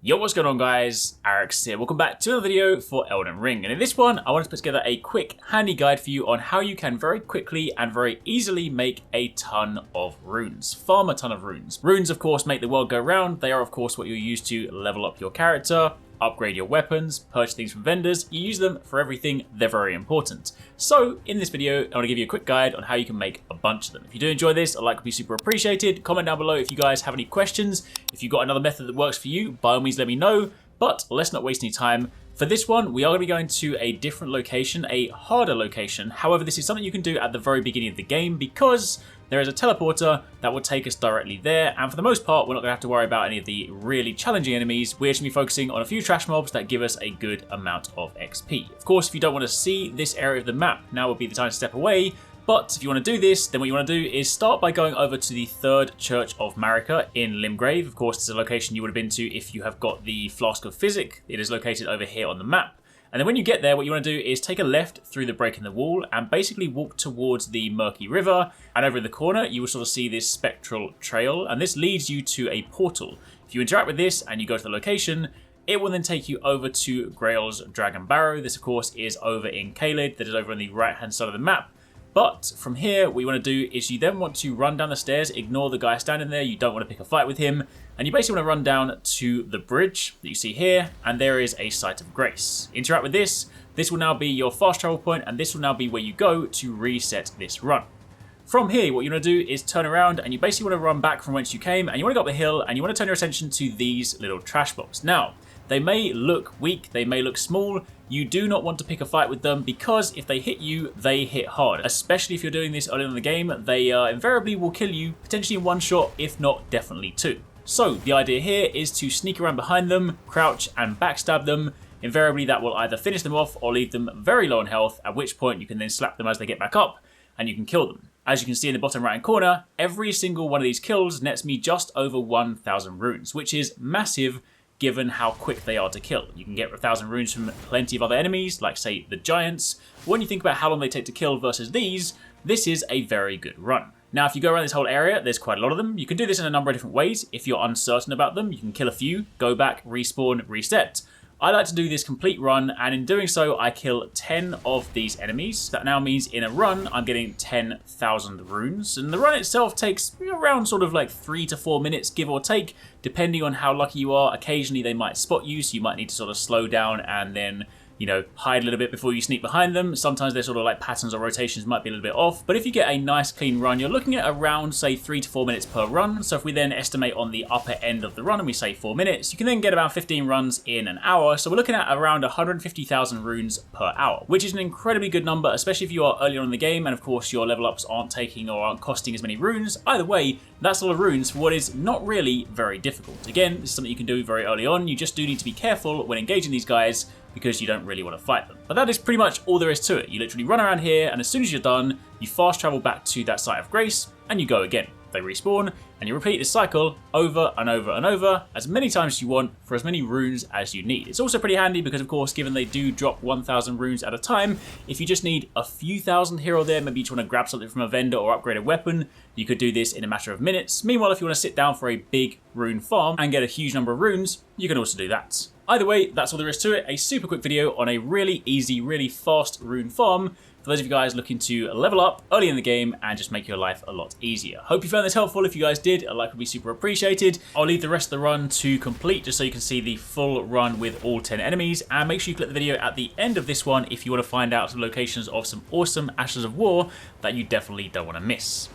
Yo, what's going on guys? RUNES here. Welcome back to another video for Elden Ring. And in this one, I wanted to put together a quick, handy guide for you on how you can very quickly and very easily make a ton of runes. Farm a ton of runes. Runes, of course, make the world go round. They are, of course, what you'll use to level up your character, upgrade your weapons, purchase things from vendors. You use them for everything. They're very important. So in this video, I want to give you a quick guide on how you can make a bunch of them. If you do enjoy this, a like would be super appreciated. Comment down below if you guys have any questions. If you've got another method that works for you, by all means let me know. But let's not waste any time. For this one, we are going to be going to a different location, a harder location. However, this is something you can do at the very beginning of the game because there is a teleporter that will take us directly there. And for the most part, we're not going to have to worry about any of the really challenging enemies. We're just going to be focusing on a few trash mobs that give us a good amount of XP. Of course, if you don't want to see this area of the map, now would be the time to step away. But if you want to do this, then what you want to do is start by going over to the third Church of Marika in Limgrave. Of course, this is a location you would have been to if you have got the Flask of Physic. It is located over here on the map. And then when you get there, what you want to do is take a left through the break in the wall and basically walk towards the murky river. And over in the corner, you will sort of see this spectral trail. And this leads you to a portal. If you interact with this and you go to the location, it will then take you over to Grail's Dragon Barrow. This, of course, is over in Caelid. That is over on the right-hand side of the map. But from here, what you want to do is you then want to run down the stairs, ignore the guy standing there, you don't want to pick a fight with him, and you basically want to run down to the bridge that you see here, and there is a Site of Grace. Interact with this, this will now be your fast travel point, and this will now be where you go to reset this run. From here, what you want to do is turn around, and you basically want to run back from whence you came, and you want to go up the hill, and you want to turn your attention to these little trash blocks. Now, they may look weak, they may look small. You do not want to pick a fight with them because if they hit you, they hit hard. Especially if you're doing this early in the game, they invariably will kill you, potentially in one shot, if not definitely two. So the idea here is to sneak around behind them, crouch and backstab them. Invariably that will either finish them off or leave them very low on health, at which point you can then slap them as they get back up and you can kill them. As you can see in the bottom right hand corner, every single one of these kills nets me just over 1,000 runes, which is massive given how quick they are to kill. You can get 1,000 runes from plenty of other enemies, like say the giants. When you think about how long they take to kill versus these, this is a very good run. Now if you go around this whole area, there's quite a lot of them. You can do this in a number of different ways. If you're uncertain about them, you can kill a few, go back, respawn, reset. I like to do this complete run, and in doing so, I kill 10 of these enemies. That now means in a run, I'm getting 10,000 runes. And the run itself takes around sort of like 3 to 4 minutes, give or take, depending on how lucky you are. Occasionally, they might spot you, so you might need to sort of slow down and then, you know, hide a little bit before you sneak behind them. Sometimes their sort of like patterns or rotations might be a little bit off. But if you get a nice clean run, you're looking at around, say, 3 to 4 minutes per run. So if we then estimate on the upper end of the run and we say 4 minutes, you can then get about 15 runs in an hour. So we're looking at around 150,000 runes per hour, which is an incredibly good number, especially if you are earlier on in the game and of course your level ups aren't taking or aren't costing as many runes. Either way, that's a lot of runes for what is not really very difficult. Again, this is something you can do very early on. You just do need to be careful when engaging these guys because you don't really want to fight them. But that is pretty much all there is to it. You literally run around here, and as soon as you're done, you fast travel back to that Site of Grace, and you go again. They respawn, and you repeat this cycle over and over and over, as many times as you want, for as many runes as you need. It's also pretty handy because, of course, given they do drop 1,000 runes at a time, if you just need a few thousand here or there, maybe you just want to grab something from a vendor or upgrade a weapon, you could do this in a matter of minutes. Meanwhile, if you want to sit down for a big rune farm and get a huge number of runes, you can also do that. Either way, that's all there is to it. A super quick video on a really easy, really fast rune farm for those of you guys looking to level up early in the game and just make your life a lot easier. Hope you found this helpful. If you guys did, a like would be super appreciated. I'll leave the rest of the run to complete just so you can see the full run with all 10 enemies. And make sure you click the video at the end of this one if you want to find out some locations of some awesome Ashes of War that you definitely don't want to miss.